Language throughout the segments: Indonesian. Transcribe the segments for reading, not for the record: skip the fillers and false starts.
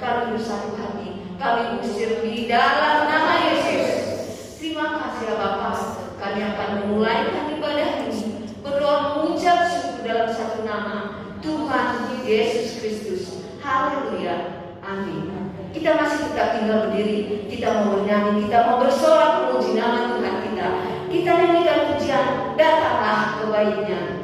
kami bersatu hati, kami usir di dalam nama Yesus. Terima kasih ya Bapa. Kami akan memulai ibadah ini berdoa mengucap syukur dalam satu nama, Tuhan Yesus Kristus. Haleluya. Amin. Kita masih tetap tinggal berdiri. Kita mau bernyanyi, kita mau bersorak memuji nama Tuhan kita. Kita nyanyikan pujian, datanglah kebaiknya.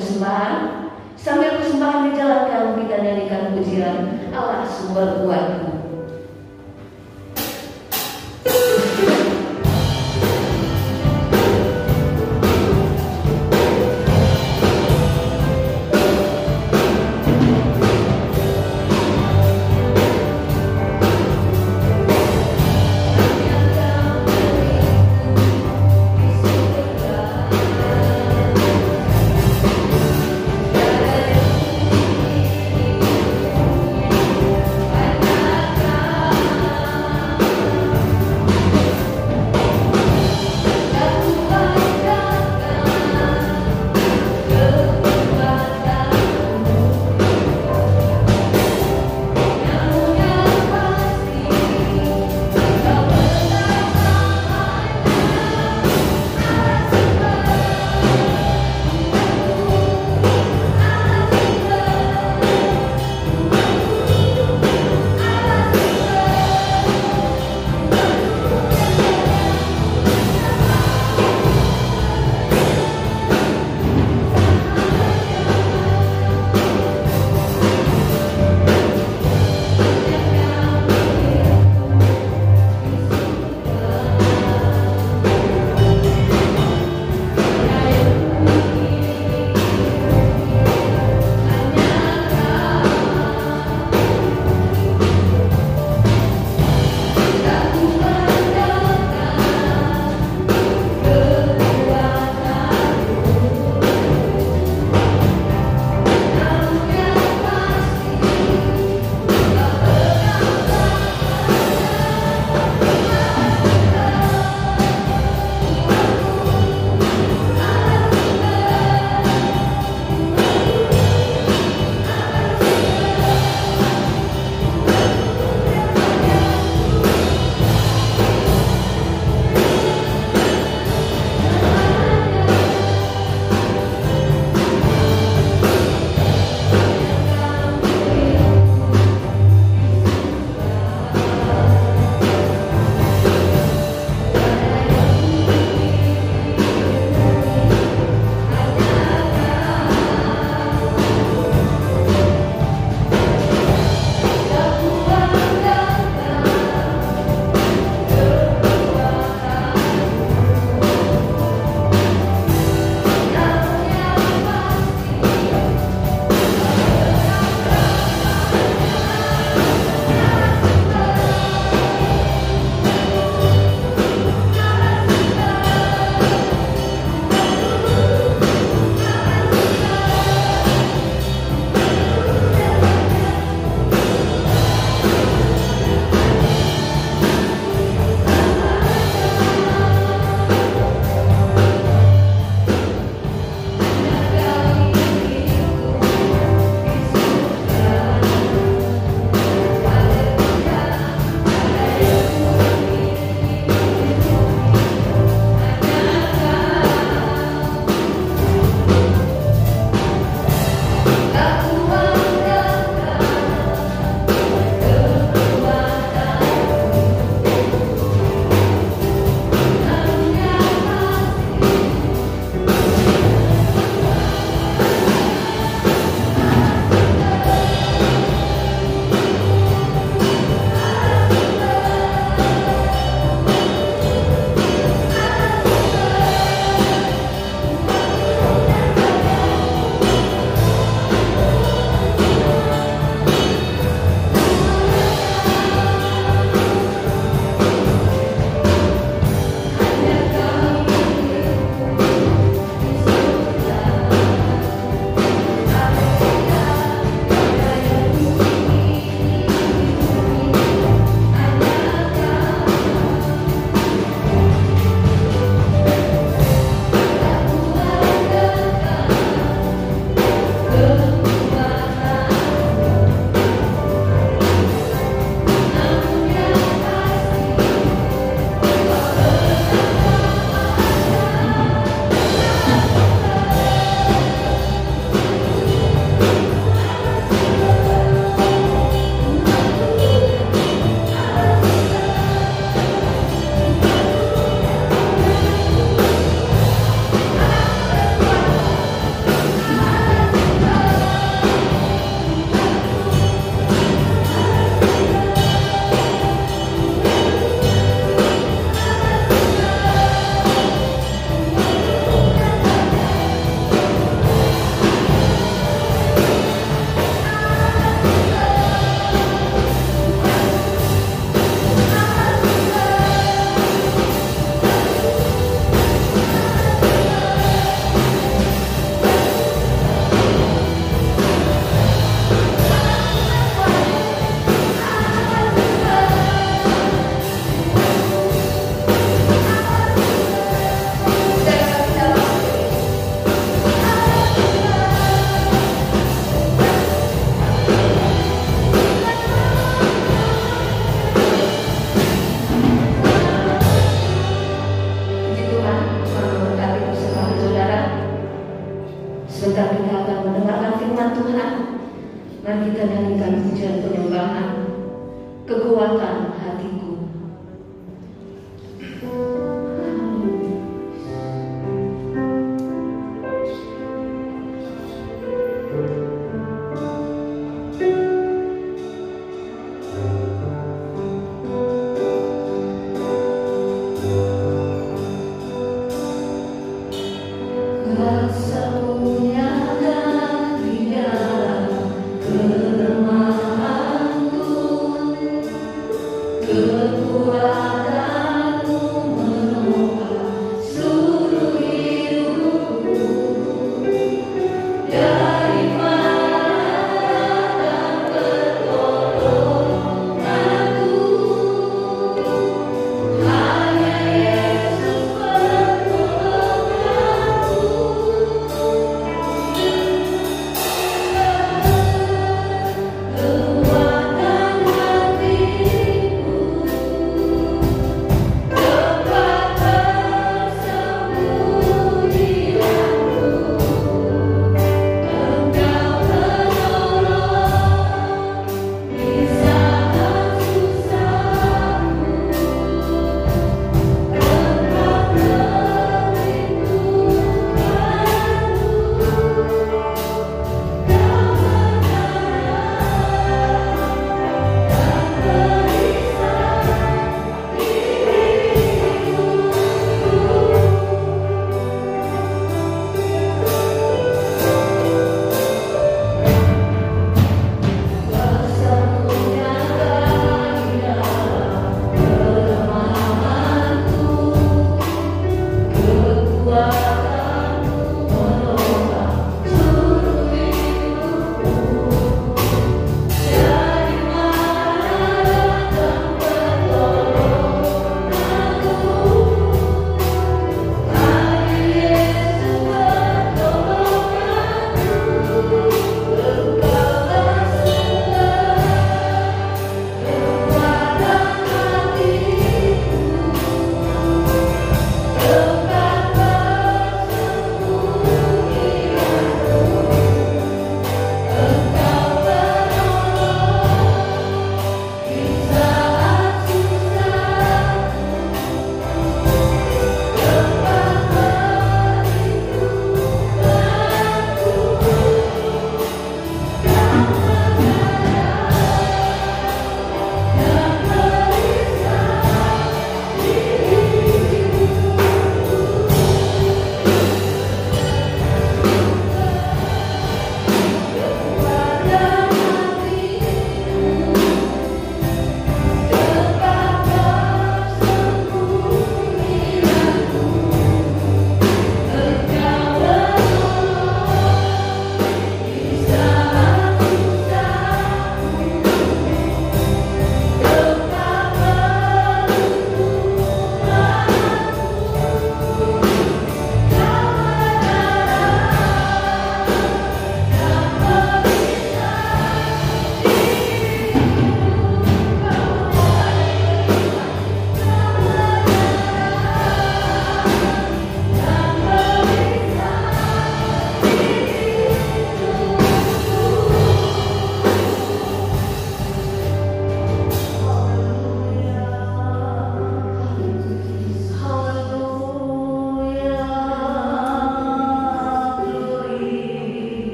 persembahan. Sambil persembahan dijalankan, kita nyanyikan pujian Allah sumber kuatku. Karena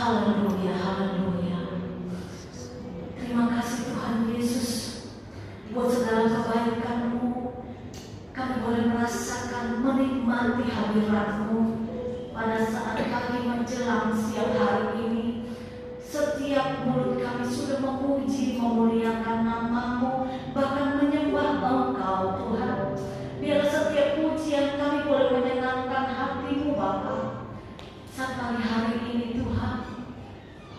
Haleluya, haleluya. Terima kasih Tuhan Yesus buat segala kebaikan-Mu. Kami boleh merasakan, menikmati hadirat-Mu pada saat kami menjelang siang hari ini. Setiap mulut kami sudah memuji, memuliakan nama-Mu, bahkan menyembah Engkau Tuhan. Biar setiap pujian kami boleh menyenangkan hati-Mu Bapa. Saat pagi hari ini Tuhan,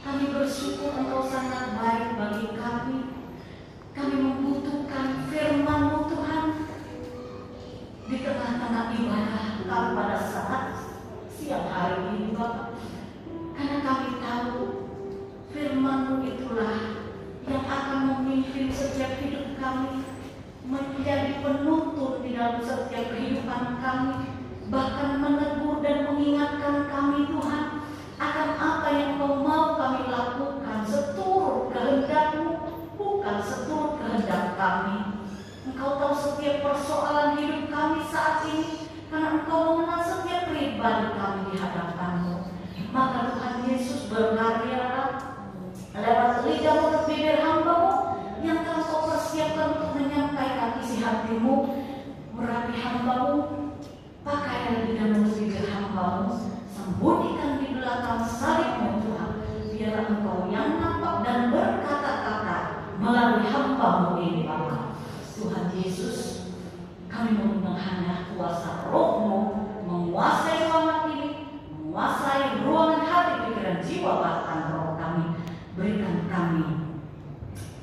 kami bersyukur Engkau sangat baik bagi kami. Kami membutuhkan firman-Mu Tuhan di tengah-tengah ibadah kami pada saat siang hari ini Bapak. Karena kami tahu firman-Mu itulah yang akan memimpin setiap hidup kami, menjadi penuntun di dalam setiap kehidupan kami, bahkan menegur dan mengingatkan kami Tuhan akan apa yang Engkau mau kami lakukan seturut kehendak-Mu, bukan seturut kehendak kami. Engkau tahu setiap persoalan hidup kami saat ini, karena Engkau mengenal setiap pribadi kami di hadapan-Mu. Maka Tuhan Yesus berkaryalah lewat lidah mulut bibir hamba-Mu yang telah Kau persiapkan untuk menyampaikan isi hati-Mu. Merapi hamba-Mu, pakaian lidah mulut bibir hamba-Mu, sembunyikan di belakang salib-Mu Tuhan. Biarlah Engkau yang nampak dan berkata-kata melalui hamba-Mu ini Bapa. Tuhan Yesus, kami memohon hanya kuasa Roh-Mu menguasai ruangan ini, menguasai ruangan hati, pikiran, jiwa, bahkan roh kami. Berikan kami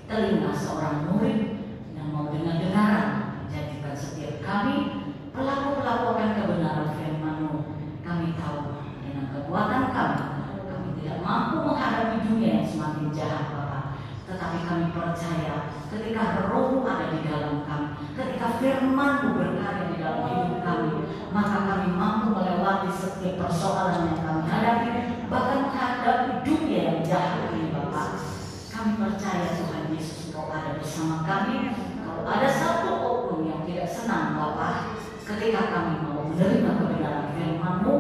telinga seorang murid yang mau dengar-dengaran, jadikan setiap kami pelaku-pelaku akan kebenaran firman-Mu. Kami tahu dengan kekuatan kami tidak mampu menghadapi dunia yang semakin jahat Bapak. Tetapi kami percaya ketika Roh-Mu ada di dalam kami, ketika firman-Mu berkarya di dalam hidup kami, maka kami mampu melewati setiap persoalan yang kami hadapi, bahkan menghadapi dunia yang jahat ini Bapak. Kami percaya Tuhan Yesus Engkau ada bersama kami. Kalau ada satu oknum yang tidak senang Bapak, ketika kami mau menerima kebenaran firman-Mu,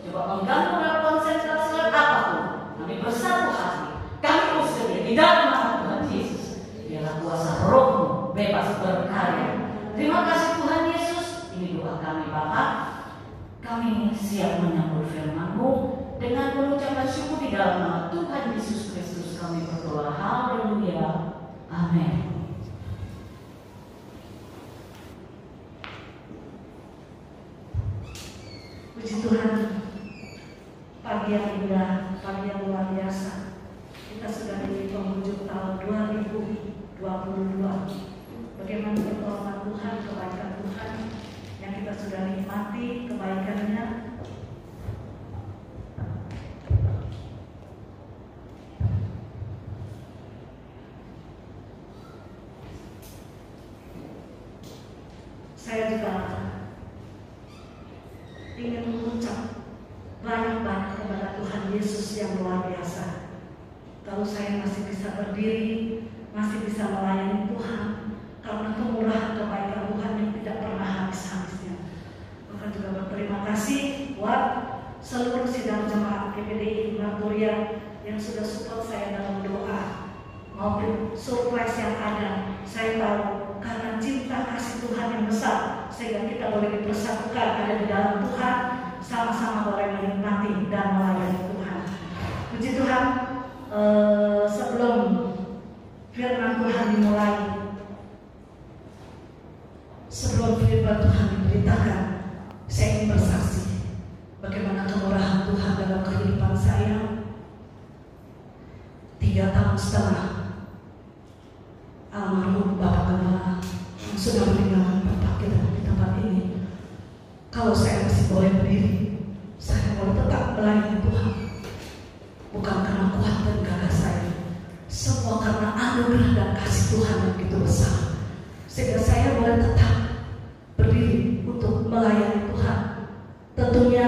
coba mengganggu dalam konsentrasi apapun, kami bersatu hati, kami usir di dalam nama Tuhan Yesus. Biarlah kuasa Roh-Mu bebas berkarya. Terima kasih Tuhan Yesus. Ini doa kami Bapak. Kami siap menyambut firman-Mu dengan mengucapkan syukur di dalam nama Tuhan Yesus Kristus. Kami berdoa. Haleluya. Amin. Puji Tuhan, pagi yang indah, pagi yang luar biasa. Kita sudah di penghujung tahun 2022. Bagaimana pertolongan Tuhan, kebaikan Tuhan yang kita sudah nikmati kebaikannya. Saya juga ingin mengucap banyak-banyak kepada Tuhan Yesus yang luar biasa. Kalau saya masih bisa berdiri, masih bisa melayani Tuhan, karena kemurahan kebaikan Tuhan yang tidak pernah habis-habisnya. Maka juga berterima kasih buat seluruh sidang jemaat GPDI Maturia yang sudah support saya dalam doa maupun surprise yang ada. Saya tahu karena cinta kasih Tuhan yang besar, sehingga kita boleh dipersatukan ada di dalam Tuhan, sama-sama boleh menikmati dan melayani Tuhan. Puji Tuhan, sebelum firman Tuhan dimulai, sebelum firman Tuhan diberitakan, saya ingin bersaksi bagaimana kemurahan Tuhan dalam kehidupan saya. 3 tahun setelah almarhum Bapak Gembala yang sudah meninggalkan Bapak kita di tempat ini, kalau saya masih boleh berdiri, saya boleh tetap melayani Tuhan. Bukan karena kuat dan gagah saya, semua karena anugerah dan kasih Tuhan yang begitu besar, sehingga saya boleh tetap berdiri untuk melayani Tuhan. Tentunya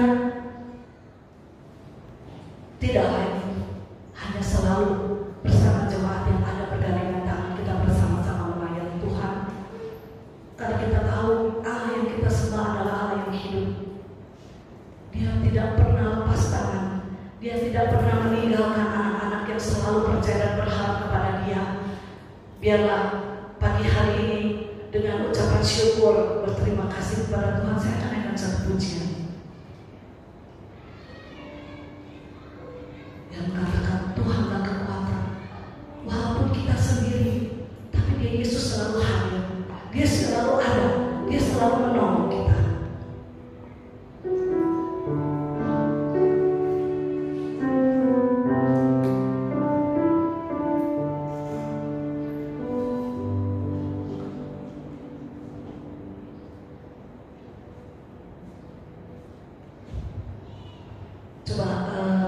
tidak lain hanya selalu bersama jemaat yang ada bergandengan tangan, kita bersama-sama melayani Tuhan. Karena kita tahu Allah yang kita sembah adalah Allah yang hidup. Dia tidak pernah lepas tangan, Dia tidak pernah meninggalkan selalu percaya dan berharap kepada Dia. Biarlah pagi hari ini dengan ucapan syukur berterima kasih kepada Tuhan, saya akan naikkan satu pujian yang mengatakan Tuhanlah kekuatan. Walaupun kita sendiri, tapi Dia Yesus selalu hadir. Dia selalu ada. Dia selalu menolong kita.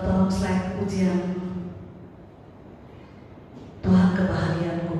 Tolong slide pujian Tuhan kebahagiaanku.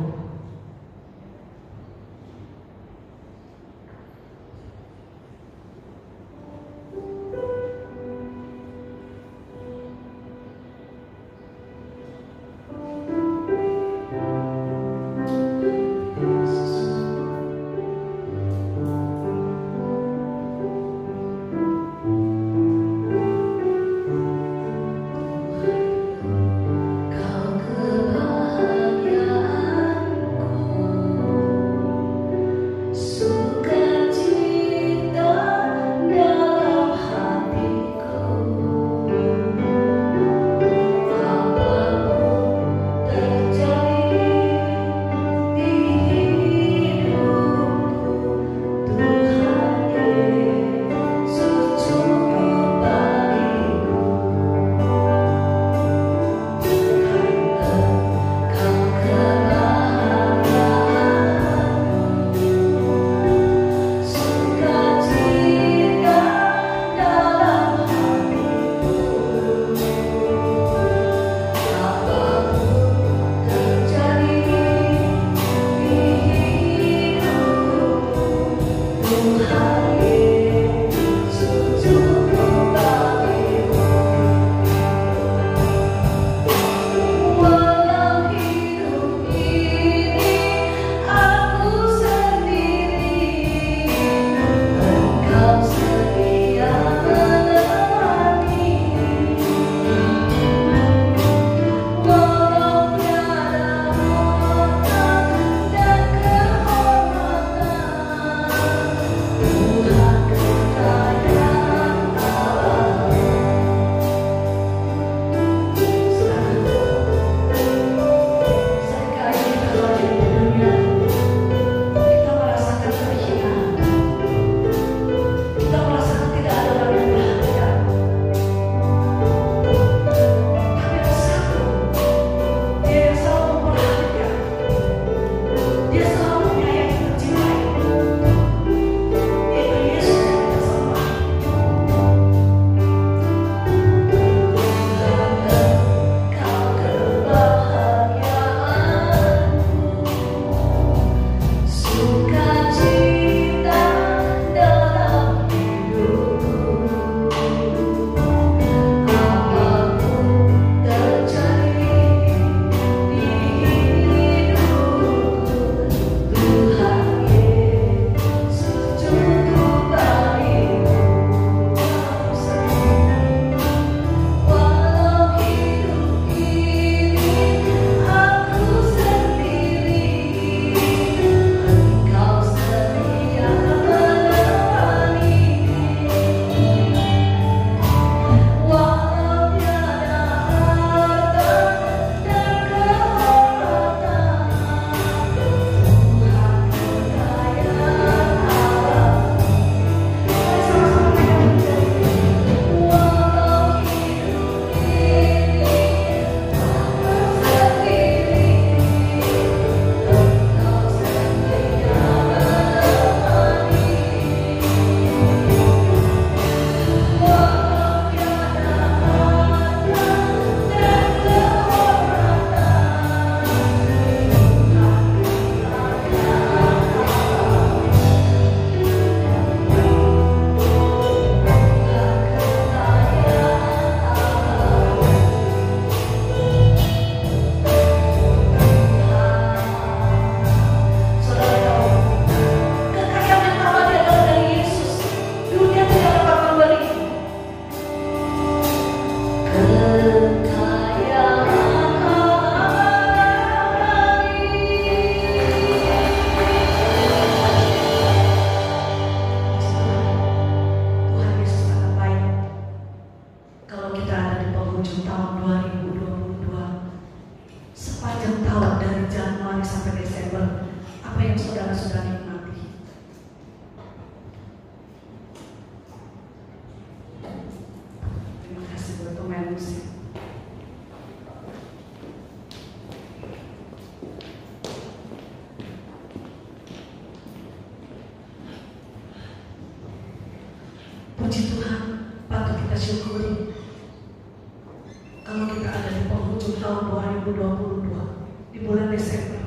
2022 di bulan Desember.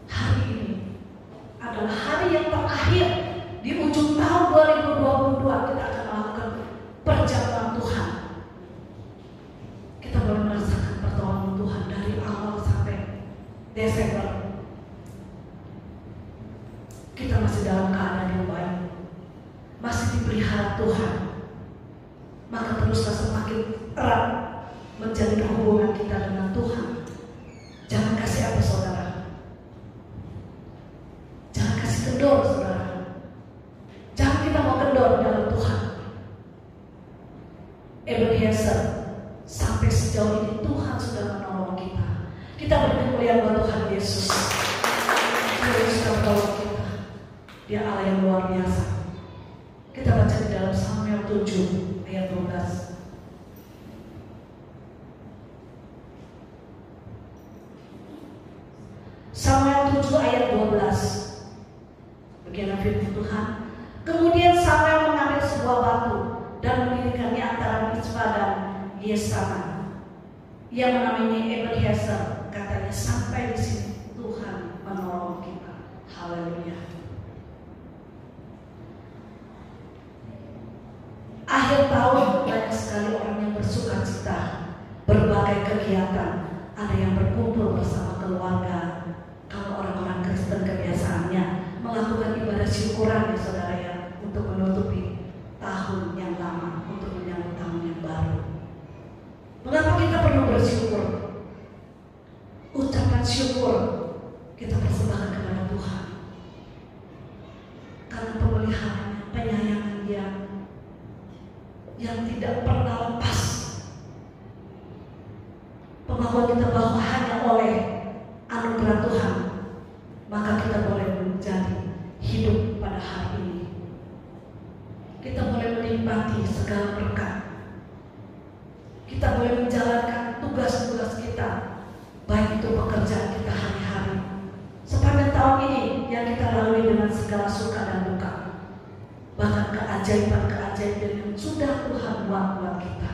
Hari ini adalah hari yang terakhir di ujung tahun 2022. Kita akan melakukan perjamuan Tuhan. Kita boleh merasakan pertolongan Tuhan dari awal sampai Desember. Kita masih dalam keadaan yang baik, masih dipelihara Tuhan. Maka teruslah semakin erat menjalin hubungan kita dengan Tuhan. Jangan kasih apa saudara? Jangan kasih kendor saudara. Jangan kita mau kendor dalam Tuhan. Ebenezer, sampai sejauh ini Tuhan sudah menolong kita. Kita berikan kemuliaan buat Tuhan Yesus. Dia sudah menolong kita. Dia Allah yang luar biasa. Kita baca di dalam Samuel 7 ayat 12. Samuel 7 ayat 12. Bagian firman Tuhan. Kemudian Samuel mengambil sebuah batu dan mendirikannya antara Mizpah dan Yesana. Ia menamainya Ebenezer. Katanya, sampai di sini Tuhan menolong kita. Haleluya. Akhir tahun banyak sekali orang yang bersuka cita, berbagai kegiatan. Ada yang berkumpul bersama keluarga. Kalau orang-orang Kristen kebiasaannya melakukan ibadah syukuran ya saudara ya, untuk menutupi tahun yang lama, untuk menyambut tahun yang baru. Mengapa kita perlu bersyukur? Ucapan syukur kita persembahkan kepada Tuhan karena pemeliharaannya, penyayangan Dia yang tidak pernah lepas. Pengakuan kita bahwa hanya oleh anugerah Tuhan maka kita boleh menjadi hidup pada hari ini. Kita boleh menikmati segala berkat. Kita boleh menjalankan tugas-tugas kita, baik itu pekerjaan kita hari-hari. Sepanjang tahun ini yang kita lalui dengan segala suka dan duka, bahkan keajaiban-keajaiban yang sudah Tuhan buat kita.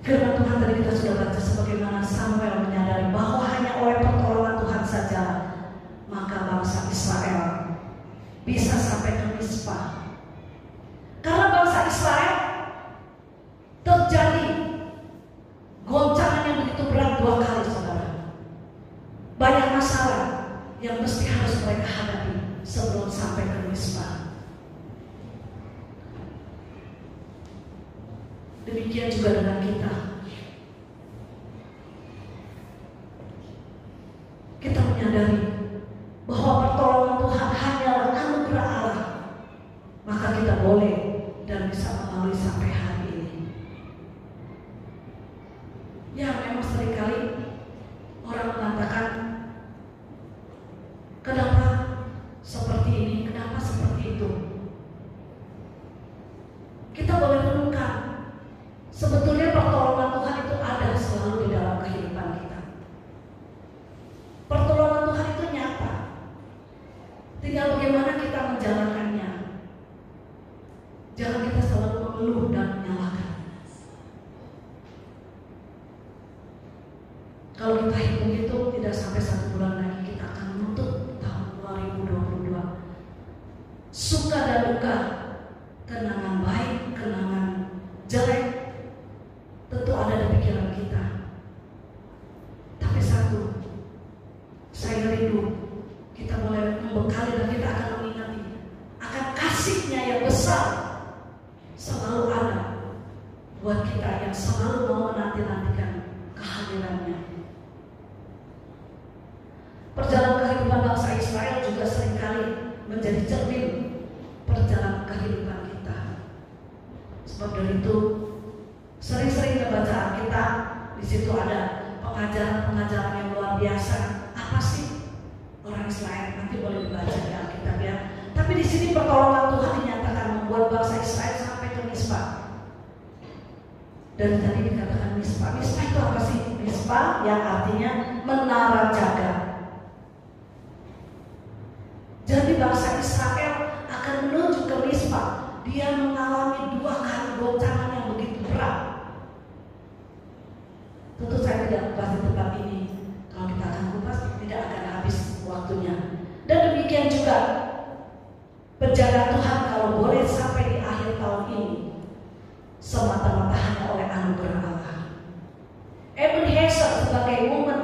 Firman Tuhan tadi kita sudah baca sebagaimana Samuel menyadari bahwa hanya oleh pertolongan Tuhan saja maka bangsa Israel bisa sampai ke Mizpah. Karena bangsa Israel terjadi goncangan yang begitu berat 2 kali saudara. Banyak masalah yang mesti harus mereka hadapi sebelum sampai ke Mizpah. Demikian juga dengan kita. Kita menyadari bahwa pertolongan Tuhan hanyalah anugerah Allah, maka kita boleh dan bisa melalui sampai hari ini. Ya, memang seringkali orang mengatakan, kenapa seperti ini, kenapa seperti itu. Kita boleh renungkan, sebetulnya pertolongan Tuhan itu ada selalu di dalam kehidupan kita. Pertolongan Tuhan itu nyata. Tinggal bagaimana kita menjalankannya. Jangan kita selalu mengeluh dan menyalahkan. Kalau kita hitung-hitung tidak sampai 1 bulan lagi kita akan menutup tahun 2022. Suka dan duka, kenangan baik, kenangan jelek, tentu ada di pikiran kita. Tapi satu, saya rindu kita boleh membekali dan kita akan mengingati akan kasih-Nya yang besar selalu ada buat kita yang selalu mau menanti-nantikan kehadiran-Nya. Perjalanan kehidupan bangsa Israel juga seringkali menjadi cermin perjalanan kehidupan kita. Sebab dari itu sering-sering kita baca Alkitab, di situ ada pengajaran-pengajaran yang luar biasa. Apa sih orang Israel? Nanti boleh dibaca di Alkitab ya. Tapi di sini pertolongan Tuhan dinyatakan membuat bangsa Israel sampai ke Mizpah. Dan tadi dikatakan Mizpah. Mizpah itu apa sih? Mizpah yang artinya menara jaga. Jadi bangsa Israel akan menuju ke Mizpah. Dia mengalami 2 kali goncangan yang begitu berat. tidak kupas di tempat ini. Kalau kita akan kupas, tidak akan habis waktunya. Dan demikian juga penjagaan Tuhan kalau boleh sampai di akhir tahun ini semata-mata hanya oleh anugerah Allah. Ebenezer sebagai momen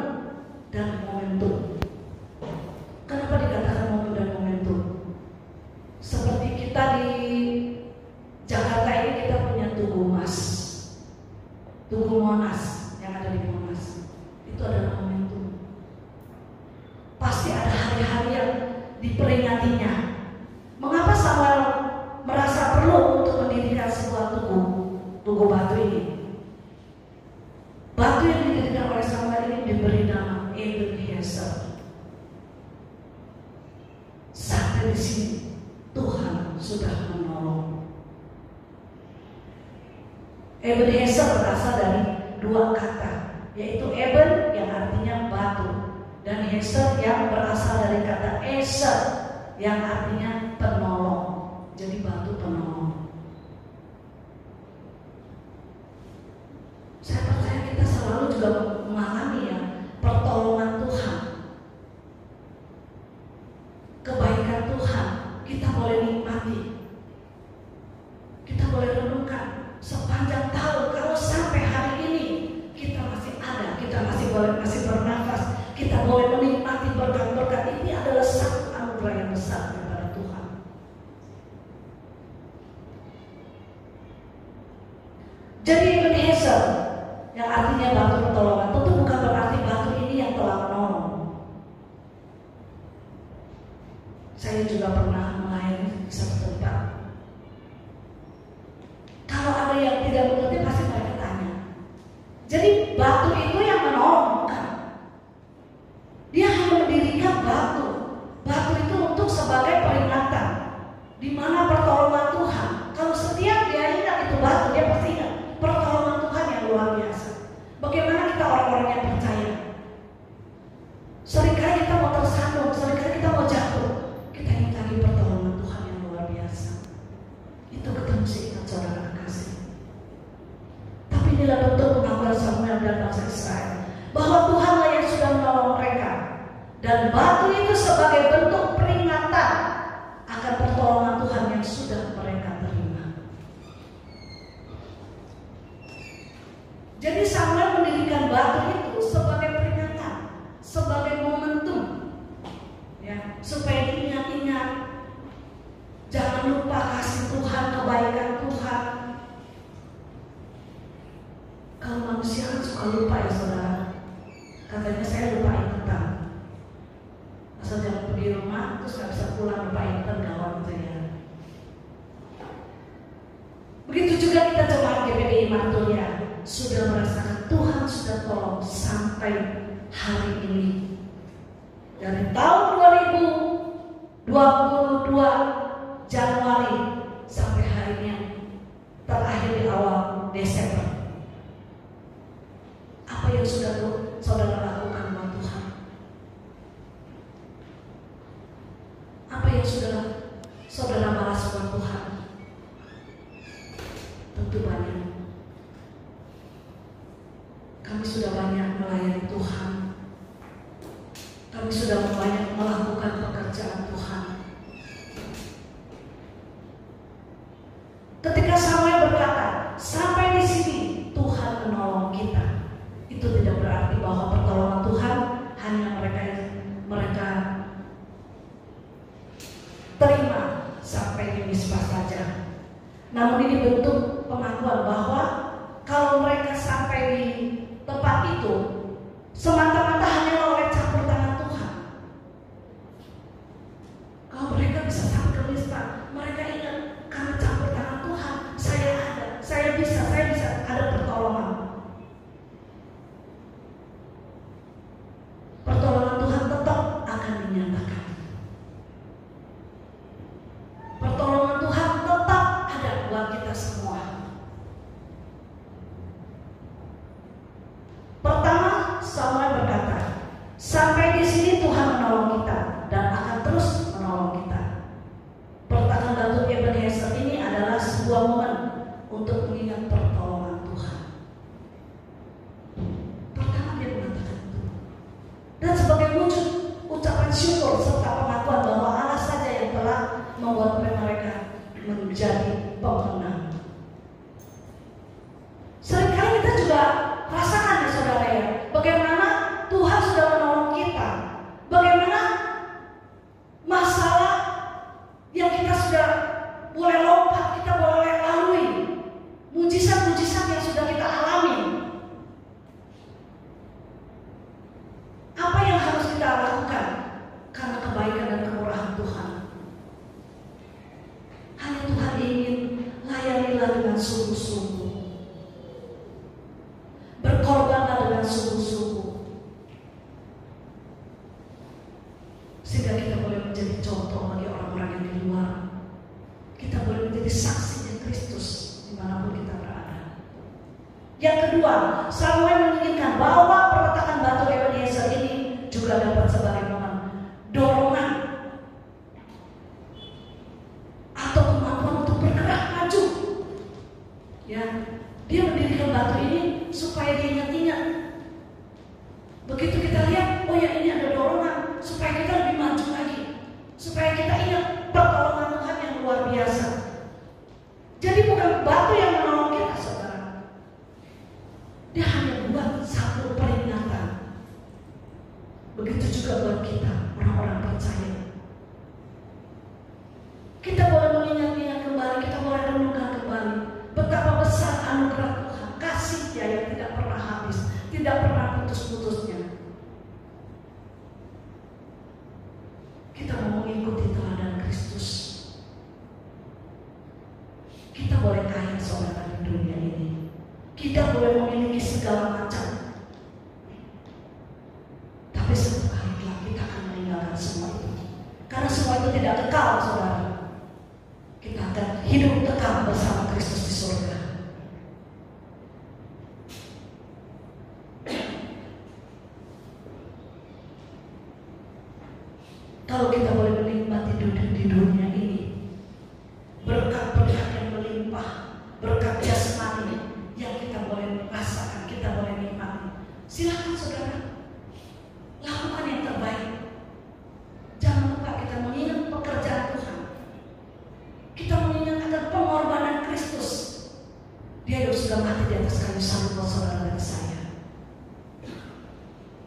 dan momentum. Kenapa dikatakan momen dan momentum? Seperti kita di Jakarta ini, kita punya Tugu Mas, Tugu Monas yang ada di Monas. Itu adalah momentum. Pasti ada hari-hari yang diperingatinya. Mengapa Samuel merasa perlu untuk mendirikan sebuah tugu batu ini? Batu yang didirikan oleh Samuel ini diberi nama Ebenezer. Sampai di sini Tuhan sudah menolong. Ebenezer berasal dari dua kata, yaitu Eben yang artinya batu dan Hezer yang berasal dari kata Ezer yang artinya penolong. Jadi batu penolong. Saya percaya kita selalu juga mengalami ya pertolongan Tuhan, kebaikan Tuhan. Kita boleh nikmati, kita boleh renungkan sepanjang tahun. Kalau sampai hari ini kita masih ada, kita masih bernafas, kita boleh menikmati berkat-berkat ini, adalah satu anugerah yang besar daripada Tuhan. Jadi Ebenezer yang artinya batu pertolongan tentu bukan berarti batu ini yang telah menolong. Saya juga pernah melayani di satu tempat. Kalau ada yang tidak mengerti pasti mereka tanya. Jadi batu itu yang menolong bukan? Dia hanya mendirikan batu. Batu itu untuk sebagai peringatan di mana pertolongan Tuhan. Kalau setiap dia ingat itu batu, dia pasti ingat pertolongan Tuhan yang luar biasa. Bagaimana kita orang-orang yang percaya? Seringkali kita mau tersandung, seringkali kita mau jatuh. Kita ingin cari pertolongan Tuhan yang luar biasa. Itu kita mesti ingat, saudara kasih. Tapi inilah bentuk pengakuan Samuel dan bangsa Israel bahwa Tuhanlah yang sudah menolong mereka, dan batu itu sebagai bentuk peringatan akan pertolongan Tuhan yang sudah mereka terima. Jadi Samuel mendirikan batu itu sebagai peringatan, sebagai momentum, ya, supaya diingat-ingat. Jangan lupa kasih Tuhan, kebaikan Tuhan. Kalau manusia kan suka lupa ya saudara. Katanya saya lupa ingatan. Asal jangan pergi rumah terus gak bisa pulang, lupa ingatan, gawat gitu ya. Begitu juga kita jemaat GPDI Mantulia sudah merasakan Tuhan sudah tolong sampai hari ini. Dari tahun 2022 Januari sampai hari ini terakhir di awal Desember. Apa yang sudah saudara lakukan buat Tuhan? Apa yang sudah saudara balas buat Tuhan? Tentu banyak. Kami sudah banyak melayani Tuhan. Kami sudah banyak melakukan pekerjaan Tuhan. Ketika Samuel berkata, sampai di sini Tuhan menolong kita, itu tidak berarti bahwa pertolongan Tuhan hanya mereka terima sampai di Mispa saja. Namun ini bentuk pengakuan bahwa kalau mereka sampai di tempat itu semata-mata hanya oleh campur tangan Tuhan. Kalau mereka bisa sampai ke Mispa, mereka ingat karena campur tangan Tuhan, saya ada, saya bisa ada pertolongan. Pertolongan Tuhan tetap akan dinyatakan. Pertolongan Tuhan tetap ada buat kita semua. Pertama, Samuel berkata, sampai di sini Tuhan menolong kita dan akan terus menolong kita. Pertanyaan Batu Ebenezer ini adalah sebuah momen untuk mengingat pertolongan Tuhan. Pertama Yang kedua, Samuel menginginkan bahwa peletakan batu Ebenezer ini juga dapat sebagai dorongan atau kemampuan untuk bergerak maju. Ya, dia mendirikan batu ini supaya dia ingat-ingat. Begitu kita lihat, oh ya ini ada dorongan supaya kita lebih maju lagi, supaya kita ingat pertolongan Tuhan yang luar biasa. Jadi bukan batu yang menolong kita, saudara. Dia hanya buat satu peringatan. Begitu juga buat kita, orang-orang percaya. Kita boleh mengingat-ingat kembali, kita boleh renungkan kembali betapa besar anugerah Tuhan, kasih-Nya yang tidak pernah habis, tidak pernah putus-putusnya. Kita mau mengikuti teladan Kristus. Kita boleh kaya, saudara, di dunia ini. Kita boleh memiliki segala macam. Tapi suatu hari kelak kita akan meninggalkan semua itu. Karena semua itu tidak kekal, saudara. Kita akan hidup kekal bersama Kristus di surga. Kalau kita boleh menikmati di dunia ini, berkat-berkat yang melimpah, berkat jasmani yang kita boleh rasakan, kita boleh nikmati. Silakan saudara, lakukan yang terbaik. Jangan lupa kita mengingat pekerjaan Tuhan. Kita mengingat akan pengorbanan Kristus. Dia sudah mati di atas kayu salib buat saudara dan saya.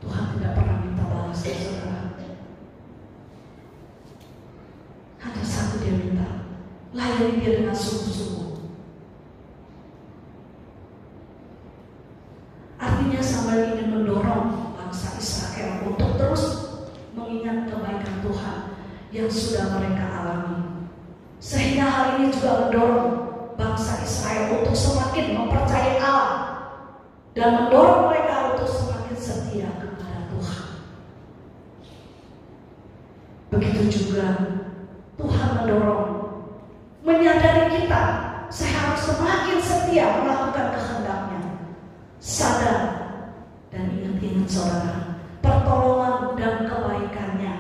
Tuhan tidak pernah minta balas dari saudara. Hanya satu dia minta, layani dia dengan sungguh-sungguh. Artinya Samuel ingin mendorong bangsa Israel untuk terus mengingat kebaikan Tuhan yang sudah mereka alami. Sehingga hal ini juga mendorong bangsa Israel untuk semakin mempercayai Allah dan mendorong mereka untuk semakin setia kepada Tuhan. Begitu juga Tuhan mendorong, menyadari kita saya harus semakin setia melakukan kehendak-Nya. Sadar dan ingat-ingat saudara, pertolongan dan kebaikan-Nya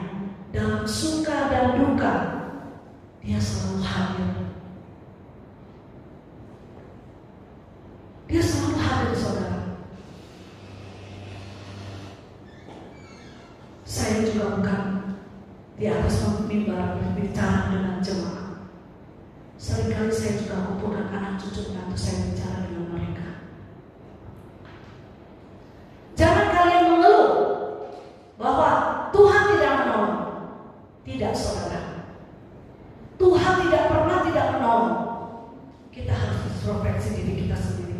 dalam suka dan duka, Dia selalu hadir. Dia selalu hadir, saudara. Saya juga bukan di atas mimbar berbicara dengan jemaat. Seringkali saya juga kumpulkan anak cucu menantu saya bicara dengan mereka. Jangan kalian mengeluh bahwa Tuhan tidak menolong. Tidak, saudara. Tuhan tidak pernah tidak menolong. Kita harus introspeksi diri kita sendiri.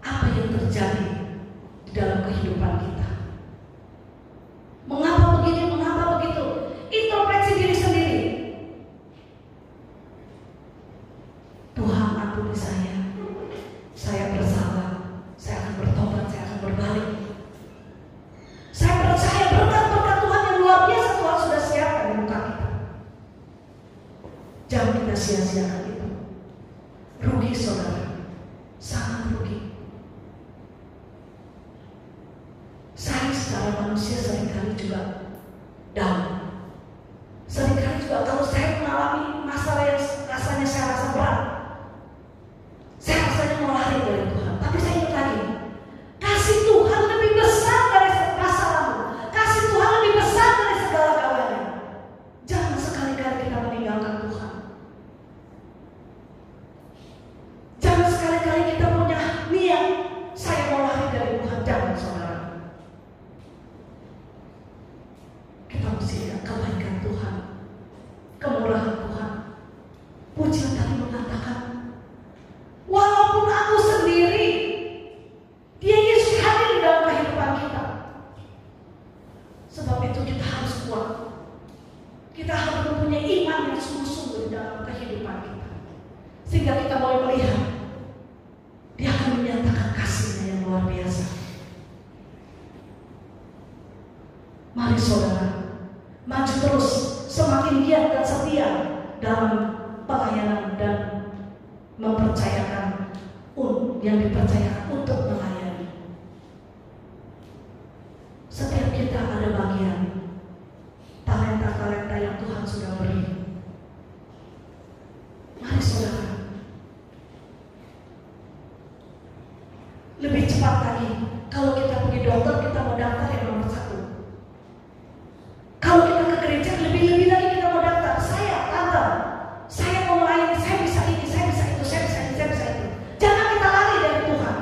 Apa yang terjadi di dalam kehidupan kita? Mengapa begini, mengapa begitu? Introspeksi diri sendiri. Tuhan ampuni saya. Saya bersalah. Saya akan bertobat, saya akan berbalik. Saya percaya berkat-berkat Tuhan yang luar biasa Tuhan sudah siapkan di muka kita. Jangan kita sia-siakan itu. Rugi, saudara. Sangat rugi. Saya secara manusia seringkali juga down. Seringkali juga kalau saya mengalami masalah yang rasanya saya rasa berat, saya rasanya mau lari dari Tuhan. Tapi saya ingat lagi, kasih Tuhan lebih besar dari masalahmu. Kasih Tuhan lebih besar dari segala-galanya. Jangan sekali-kali kita meninggalkan Tuhan. Jangan sekali-kali kita punya niat saya mau lari dari Tuhan. Jangan, saudara. Kita mesti lihat kebaikan Tuhan, kemurahan Tuhan. Pujian tadi mengatakan, walaupun aku sendiri, Dia Yesus hadir di dalam kehidupan kita. Sebab itu kita harus kuat. Kita harus mempunyai iman yang sungguh-sungguh di dalam kehidupan kita, sehingga kita boleh melihat Dia akan menyatakan kasih-Nya yang luar biasa. Mari saudara, maju terus, semakin giat dan setia dalam pelayanan dan mempercayakan yang dipercayakan untuk melayani. Setiap kita ada bagian talenta-talenta yang Tuhan sudah beri. Mari saudara, lebih cepat lagi. Kalau kita pergi dokter, kita mau daftar yang nomor 1. Kalau kita ke gereja, lebih-lebih lagi kita mau daftar. Saya, tante, saya mau melayani, saya bisa ini, saya bisa itu, saya bisa ini, saya bisa itu. Jangan kita lari dari Tuhan.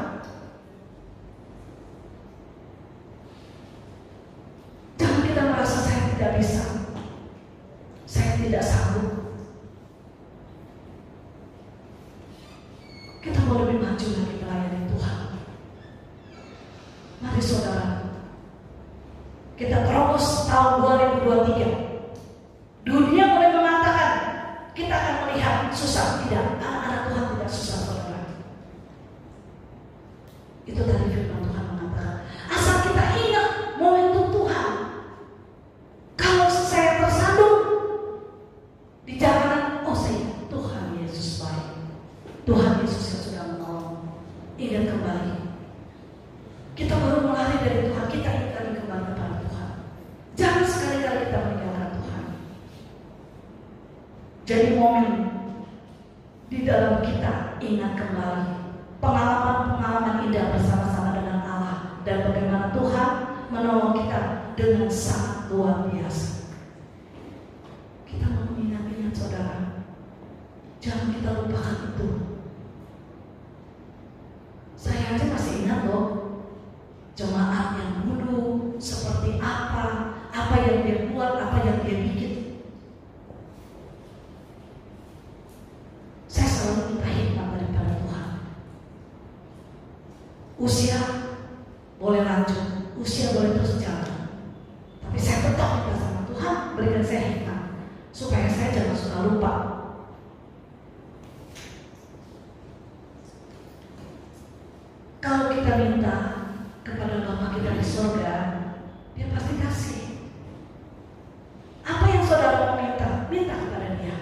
Jangan kita merasa saya tidak bisa, saya tidak sanggup. Kita mau lebih maju lagi melayani Tuhan. Mari saudara, kita terobos tahun 2023. Dunia mulai mengatakan kita akan melihat susah. Tidak, anak-anak Tuhan tidak susah saudara. Itu tadi firman Tuhan mengatakan, asal kita ingat momentum Tuhan. Kalau saya tersandung di jalanan, oh saya, Tuhan Yesus baik, Tuhan Yesus yang sudah menolong. Ingat kembali, kita baru melari dari Tuhan, kita ingat lagi kembali kepada Tuhan. Jangan sekali-kali kita meninggalkan Tuhan. Jadi momen di dalam kita ingat kembali pengalaman-pengalaman indah bersama-sama dengan Allah dan bagaimana Tuhan menolong kita dengan sangat luar biasa. Kita mau mengingat-ingat saudara, jangan kita lupakan itu. Saya aja masih ingat loh, jemaat yang dulu seperti apa yang dia buat, apa yang dia bikin. Saya selalu minta hikmat daripada Tuhan. Usia boleh lanjut, usia boleh terus jalan, tapi saya tetap minta sama Tuhan, berikan saya hikmat supaya saya jangan suka lupa. Kalau kita minta kepada Bapa kita di surga, Dia pasti kasih. Apa yang saudara mau minta, minta kepada Dia.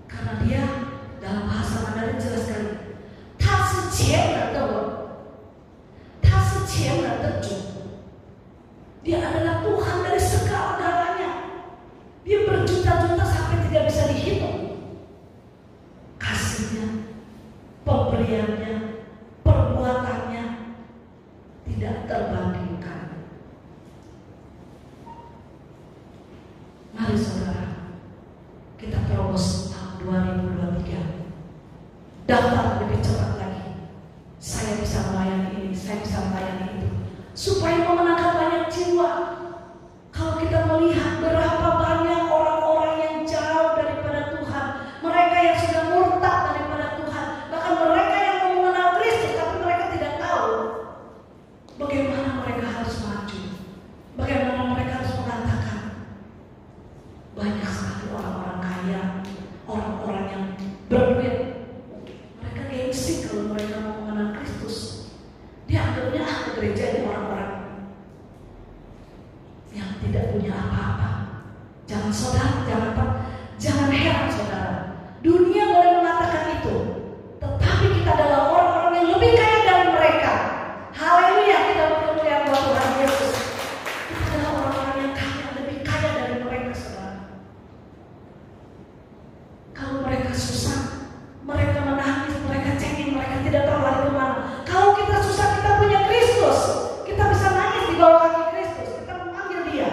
Karena Dia dalam bahasa Mandarin jelas sekali, "他是全能的我，他是全能的主." Dia adalah Tuhan dari segala-galanya. Dia berjuta-juta sampai tidak bisa dihitung. Kasihnya, pemberiannya, perbuatannya tidak terbandingkan. Mari saudara, kita terobos tahun 2023. Daftar lebih cepat lagi. Saya bisa melayani ini, saya bisa melayani itu, supaya memenangkan banyak jiwa. Kalau kita melihat berapa banyak orang-orang yang jauh daripada Tuhan, mereka yang sudah murtad daripada Tuhan, bahkan mereka yang mau mengenal Kristus tapi mereka tidak tahu bagaimana mereka harus maju, bagaimana mereka harus mengatakan. Banyak sekali orang-orang kaya, orang-orang yang berduit, mereka gengsi kalau mereka mau mengenal Kristus. Dia anggapnya ke gereja ini orang-orang yang tidak punya apa-apa. Jangan saudara, jangan heran saudara. Dunia boleh mengatakan itu, tetapi kita adalah orang-orang yang lebih kaya dari mereka. Haleluya, kita berkemuliaan buat Tuhan Yesus. Kita adalah orang-orang yang kaya, lebih kaya dari mereka saudara. Kalau mereka susah, mereka menangis, mereka cengeng, mereka tidak tahu lari kemana. Kalau kita susah, kita punya Kristus. Kita bisa nangis di bawah kaki Kristus. Kita memanggil Dia.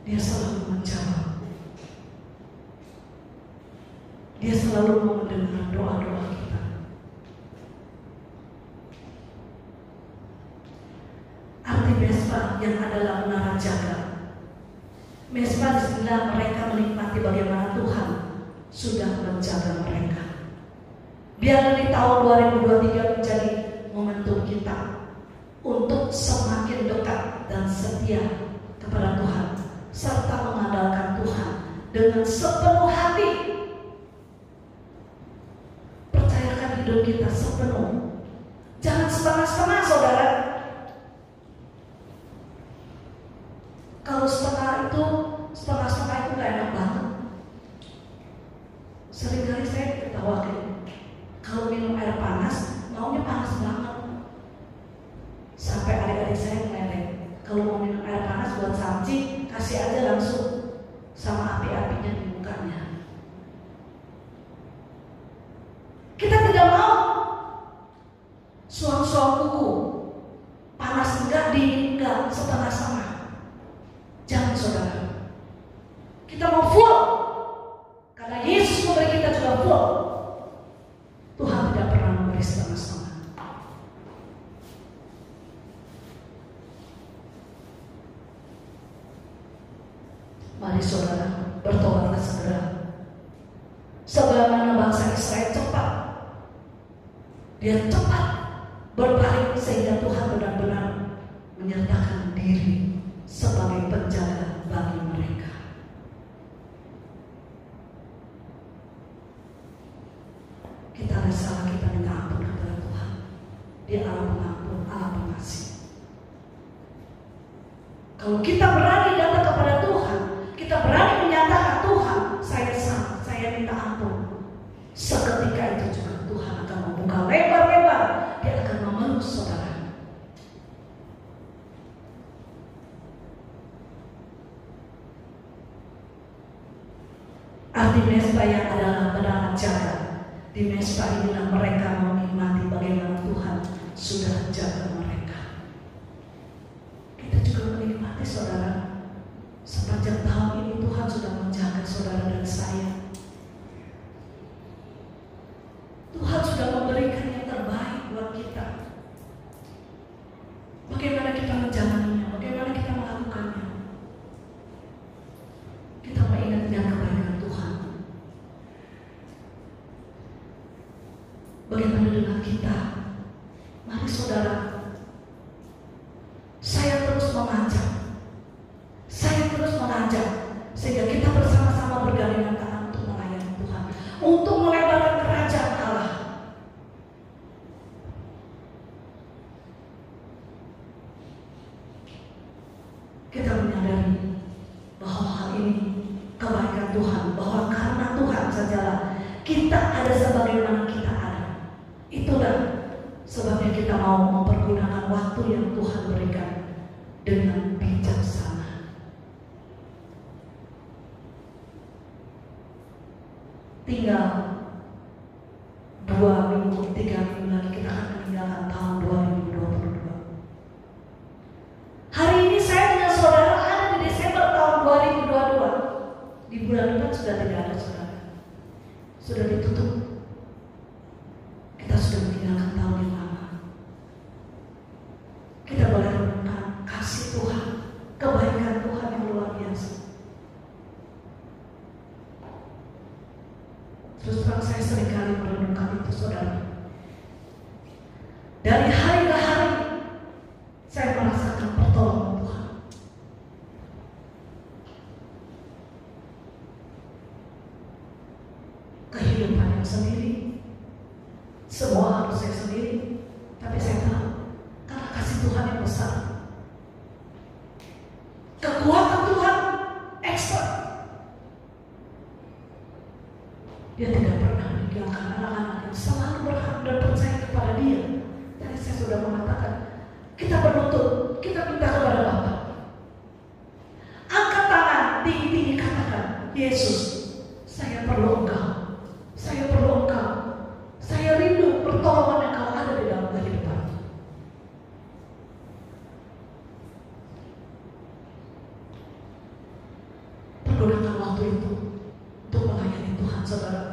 Dia selalu menjawab. Dia selalu mau mendengar doa-doa kita. Arti Mesbah yang adalah menara jaga. Mesbah disinilah mereka menikmati bagaimana Tuhan sudah menjaga mereka. Biarlah di tahun 2023 menjadi momentum kita untuk semakin dekat dan setia kepada Tuhan, serta mengandalkan Tuhan dengan sepenuh hati. Percayakan hidup kita sepenuh, jangan setengah-setengah saudara. Kalau setengah itu gak enak banget. Seringkali saya ditawarin, kalau minum air panas, maunya panas banget. Sampai adik-adik saya ngeleleng, kalau mau minum air panas buat samci, kasih aja langsung sama api-apinya di mukanya. Kita tidak mau suam-suam kuku, panas enggak, dingin enggak, setengah sama. Jangan saudara. Kita mau full, karena Yesus memberi kita juga full. Tuhan tidak pernah memberi setengah-setengah. Mari saudara, bertobatlah segera. Sebagaimana bangsa Israel cepat, dia cepat berpaling sehingga Tuhan benar-benar menyatakan diri sebagai penjaga bagi mereka. Kita ada salah, kita minta ampun kepada Tuhan. Dia Allah pengampun, Allah pengasih. Kalau kita berani datang kepada Tuhan, kita berani menyatakan Tuhan, saya salah, saya minta ampun. Seketika itu juga Tuhan akan membuka lebar-lebar, dia akan memeluk saudara. Arti mesta yang adalah mendapat jaga. Di mesta inilah mereka menikmati bagaimana Tuhan sudah jaga mereka. Kita juga menikmati saudara. Sepanjang tahun ini Tuhan sudah menjaga saudara dan saya. Tuhan sudah memberikan yang terbaik buat kita. Bagaimana kita menjalaninya, bagaimana kita melakukannya. Kita mengingatnya kebaikan Tuhan. Bagaimana dengan kita? Mari saudara, saya terus mengajak. Saya terus mengajak sehingga kita bersama-sama bergandengan tangan untuk melayani Tuhan, untuk melebarkan kerajaan Allah. Kita menyadari bahwa hal ini kebaikan Tuhan, bahwa karena Tuhan sajalah kita ada sebagaimana kita ada. Itulah sebabnya kita mau mempergunakan waktu yang Tuhan berikan dengan bijaksana. Tinggal 2 minggu, 3 minggu lagi kita akan meninggalkan tahun 2022. Hari ini saya dengan saudara ada di Desember tahun 2022. Di bulan depan sudah tidak ada saudara. Sudah ditutup. Kita sudah meninggalkan tahun yang lama. Kita boleh renungkan kasih Tuhan, kebaikan Tuhan yang luar biasa. Terus terang saya seringkali merenungkan itu saudara. Dari hari ke hari saya merasakan pertolongan Tuhan. Kehidupan yang sendiri, semua harus saya sendiri. Tapi saya tahu karena kasih Tuhan yang besar, kekuatan Tuhan ekstra. Dia tidak pernah meninggalkan anak-anak yang selalu berharap dan percaya kepada Dia. Tadi saya sudah mengatakan, kita berlutut, kita minta kepada Bapa. Angkat tangan, tinggi-tinggi katakan, Yesus, saya perlu Engkau, saya perlu Engkau, saya rindu pertolongan Engkau ada di dalam kehidupan. Pergunakan waktu itu untuk melayani Tuhan saudara.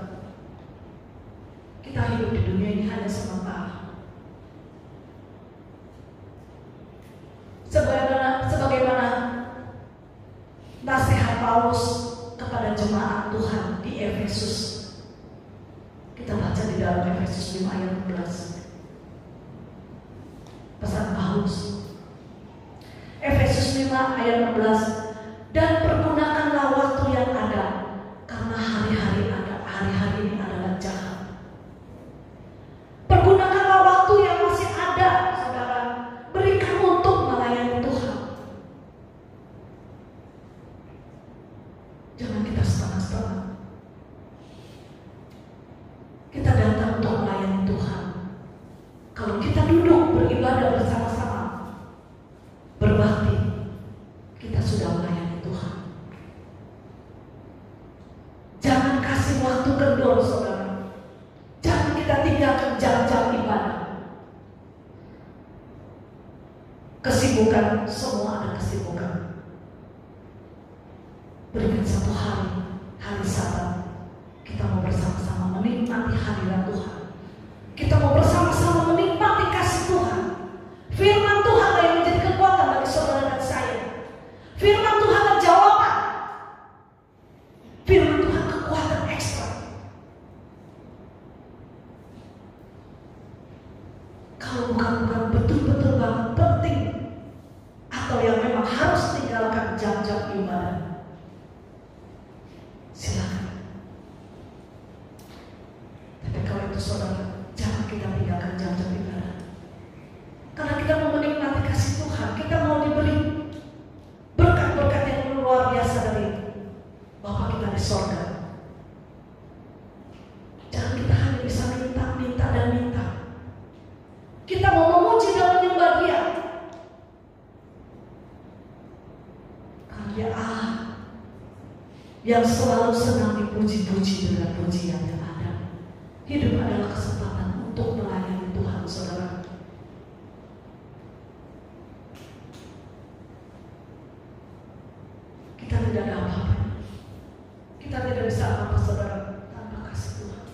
Kita hidup di dunia ini hanya sementara. Sebagaimana nasihat Paulus kepada jemaat Tuhan di Efesus. Kita baca di dalam Efesus 5 ayat 11. Pesan Paulus. Efesus 5 ayat 16. Dan pergunakanlah waktu yang ada, karena hari-hari ini adalah jahat. Pergunakanlah waktu yang masih ada, saudara. Berikan untuk melayani Tuhan. Jangan kita setengah-setengah. kasih waktu kendor, saudara. Jangan kita tinggalkan jam-jam ibadah. Kesibukan, semua ada kesibukan. Berikan satu hari Sabat, kita mau bersama-sama menikmati hadirat Tuhan. Kita mau bersama-sama menikmati kasih Tuhan. Firman Tuhan yang menjadi kekuatan bagi saudara dan saya. Firman Tuhan adalah jawaban. Firman Tuhan kekuatan ekstra. Kalau bukan betul-betul banget penting, atau yang memang harus tinggalkan jam-jam ibadah, silakan. Tapi kalau itu saudara, jangan kita tinggalkan jam-jam ibadah. Karena kita mau menikmati kasih Tuhan, kita mau diberi berkat-berkat yang luar biasa dari Bapa kita di sorga. Jangan kita hanya bisa minta dan minta. Kita mau memuji dan menyembah Dia. Karena Dia Allah yang selalu senang dipuji-puji dengan pujian yang ada. Hidup adalah kesempatan untuk melayani Tuhan, saudara. Kita tidak ada apa-apa. Kita tidak bisa apa-apa, saudara, tanpa kasih Tuhan.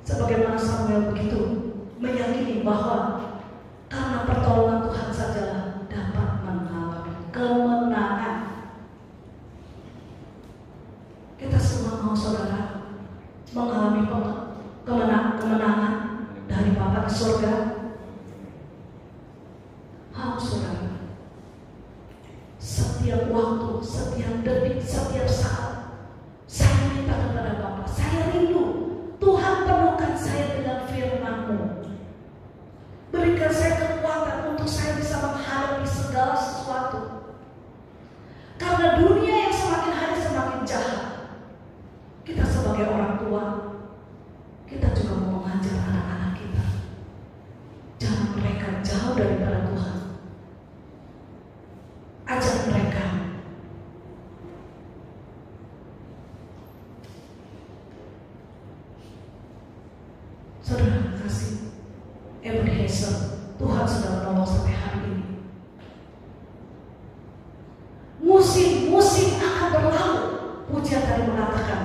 Sebagaimana Samuel begitu meyakini bahwa karena pertolongan Tuhan sajalah dapat mengalami kemenangan. Kita semua mau, saudara, mengalami kemenangan dari Bapa di surga. Mau, saudara. Setiap waktu, setiap detik, setiap saat, saya minta kepada Bapa, saya rindu Tuhan penuhkan saya dengan firman-Mu. Berikan saya kekuatan untuk saya bisa menghadapi segala sesuatu. Karena dunia yang semakin hari semakin jahat. Kita sebagai orang tua, kita juga mau mengajar anak-anak kita. Jangan mereka jauh daripada Tuhan. Ajak mereka. Saudara kasih, Ebenezer, Tuhan sudah menolong sampai hari ini. Musim-musim akan berlalu. Pujian tadi mengatakan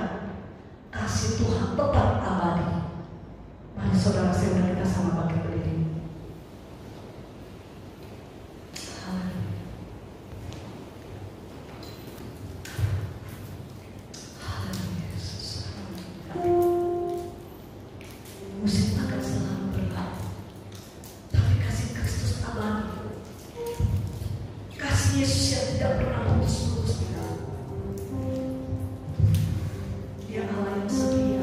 kasih Tuhan tetap abadi. Mari saudara, saya undang kita sama bangkit berdiri. Musim akan selalu berlalu, tapi kasih Kristus abadi. Kasih Yesus yang tidak pernah putus-putus. Dia Allah yang setia.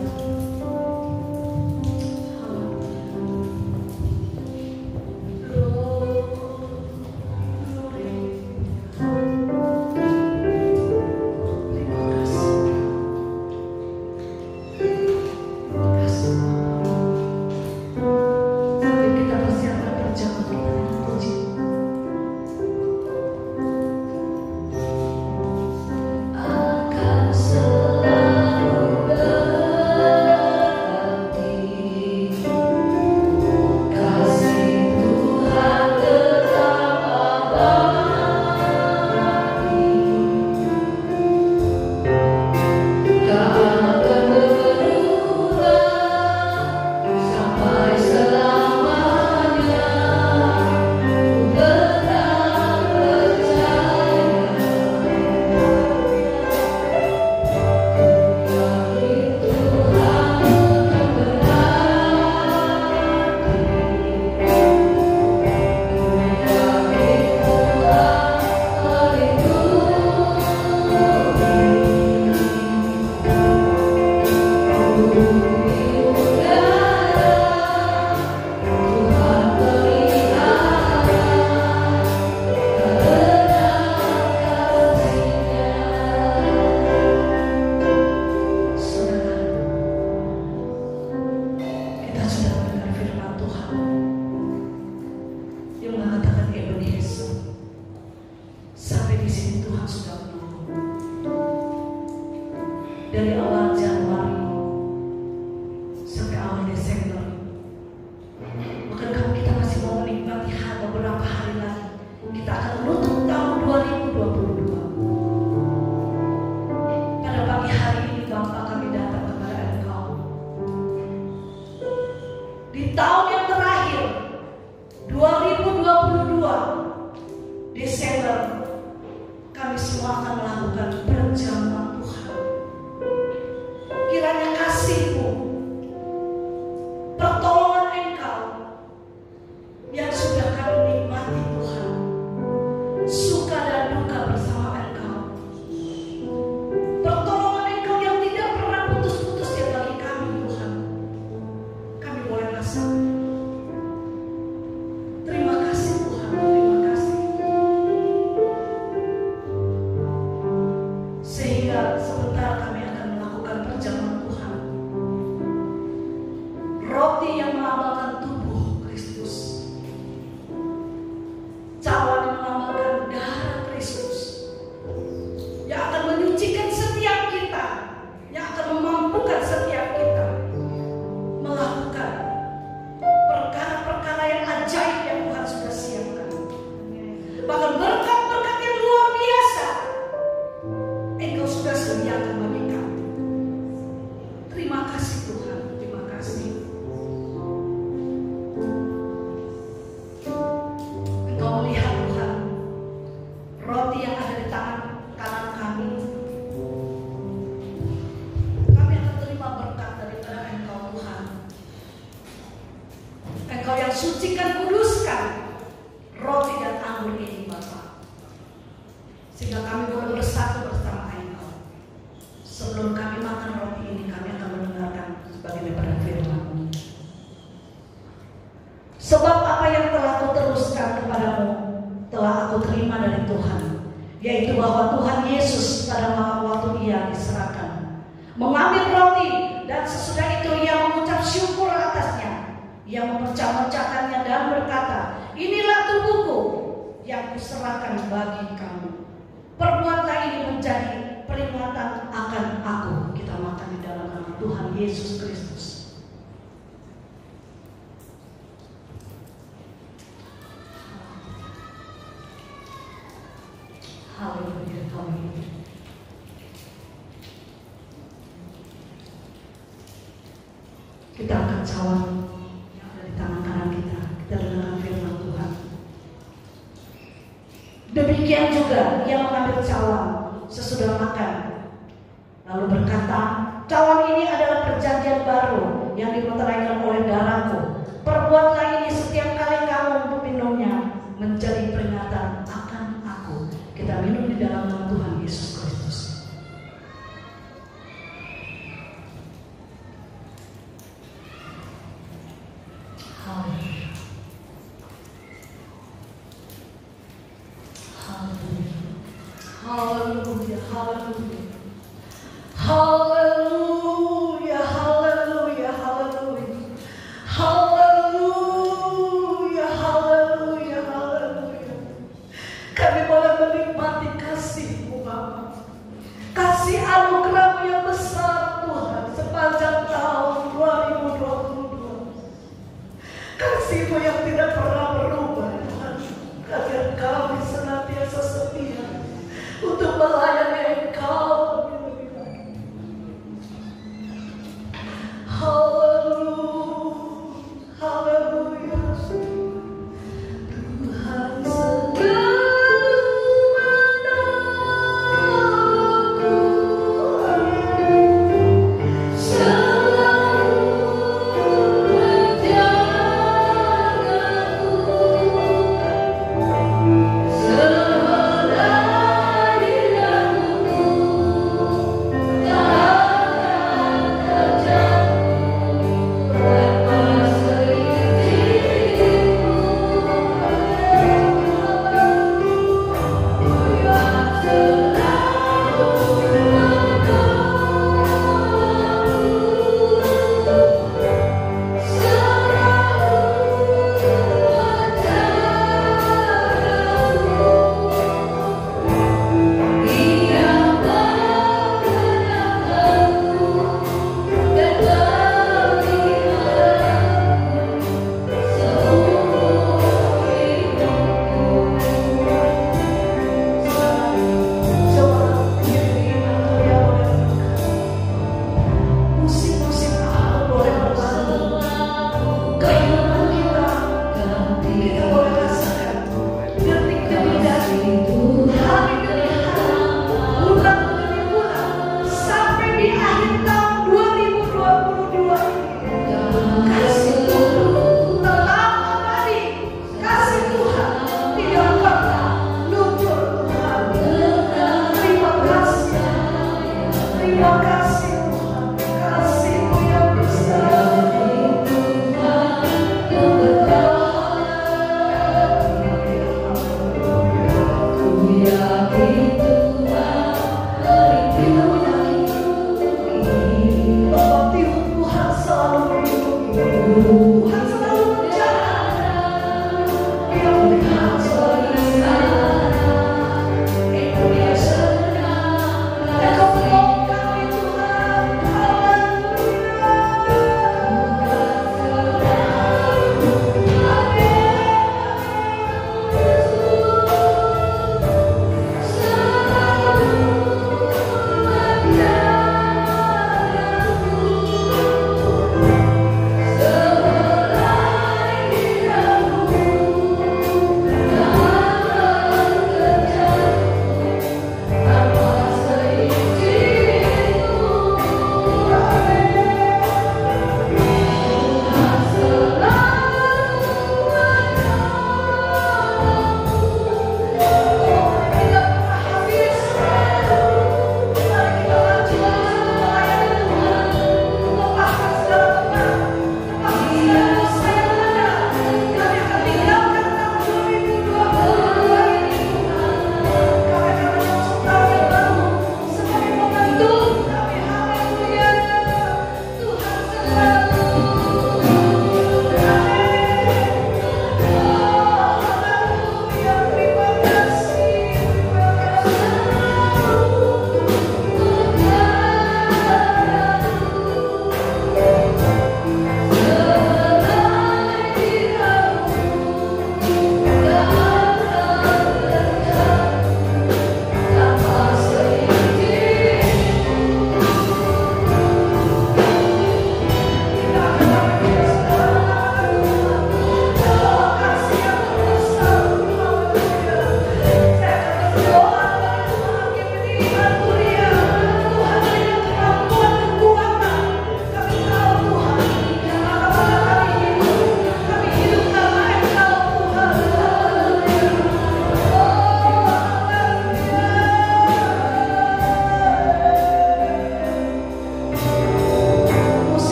Dari awal Januari kasih Tuhan, terima kasih. Engkau melihat Tuhan, roti yang ada di tangan kanan kami. Kami akan terima berkat daripada Engkau Tuhan. Engkau yang sucikan, kuduskan roti dan anggur ini Bapa, sehingga kami boleh bersatu bersama Engkau. Sebelum kami makan roti ini, kami akan mendengarkan bagaimana firman-Mu. Sebab apa yang telah Kau teruskan kepadamu telah aku terima dari Tuhan, yaitu bahwa Tuhan Yesus pada waktu Ia diserahkan mengambil roti, dan sesudah itu Ia mengucap syukur atasnya. Ia memecah-mecahkannya dan berkata, inilah tubuhku yang kuserahkan bagi kamu. Perbuatlah ini menjadi peringatan akan aku. Kita makan di dalam nama Tuhan Yesus Kristus. Haleluya, haleluya. Kita angkat cawan yang ada di tangan kanan kita. Kita dengarkan firman Tuhan. Demikian juga Ia mengambil cawan sesudah makan, lalu berkata, cawan ini adalah perjanjian baru yang dimeteraikan oleh darahku. Perbuatlah ini setiap kali kamu meminumnya menjadi peringatan akan aku. Kita minum di dalam nama Tuhan Yesus Kristus. Haleluya. Haleluya. Haleluya, haleluya, haleluya, haleluya, haleluya, haleluya. Kami boleh menikmati kasih-Mu Bapa, kasih anugerah-Mu yang besar Tuhan sepanjang tahun 2022. Kasih-Mu yang tidak pernah berubah Tuhan, agar kami senantiasa setia untuk melayani Engkau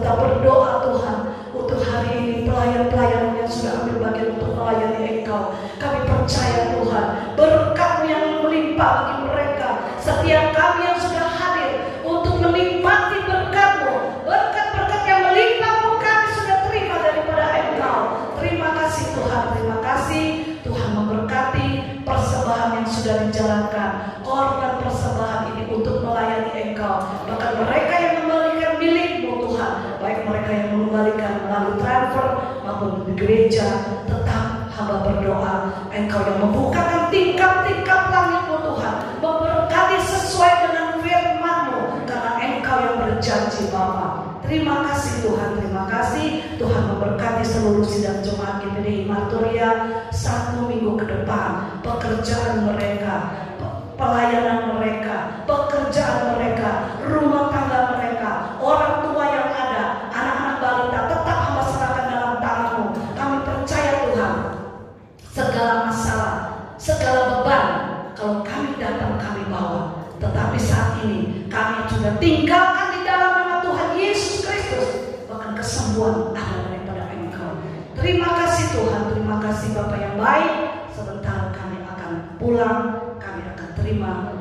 tetap berdoa Tuhan untuk hari ini pelayan-pelayan yang sudah ambil bagian untuk melayani Engkau. Kami percaya Tuhan berkat yang melimpah bagi mereka. Setiap kami yang sudah hadir untuk menikmati berkat-Mu, berkat-berkat yang melimpah pun kami sudah terima daripada Engkau. Terima kasih Tuhan, terima kasih Tuhan memberkati persembahan yang sudah dijalankan, korban persembahan ini untuk melayani Engkau. Bahkan mereka yang mengembalikan milik-Mu Tuhan, baik mereka yang mengembalikan melalui transfer maupun di gereja, tetap hamba berdoa Engkau yang membukakan tingkap-tingkap langit-Mu Tuhan, memberkati sesuai dengan firman-Mu, karena Engkau yang berjanji Bapa. Terima kasih Tuhan, terima kasih Tuhan memberkati seluruh sidang jemaat GPDI Martoria 1 minggu ke depan. Pekerjaan mereka, pelayanan mereka, pekerjaan mereka, rumah tangga mereka, orang tua yang ada, anak-anak balita, tetap hamba serahkan dalam tangan-Mu. Kami percaya Tuhan, segala masalah, segala beban, kalau kami datang kami bawa. Tetapi saat ini kami sudah tinggalkan di dalam nama Tuhan Yesus Kristus. Bahkan kesembuhan ada daripada Engkau. Terima kasih Tuhan, terima kasih Bapa yang baik. Sebentar kami akan pulang, kami akan terima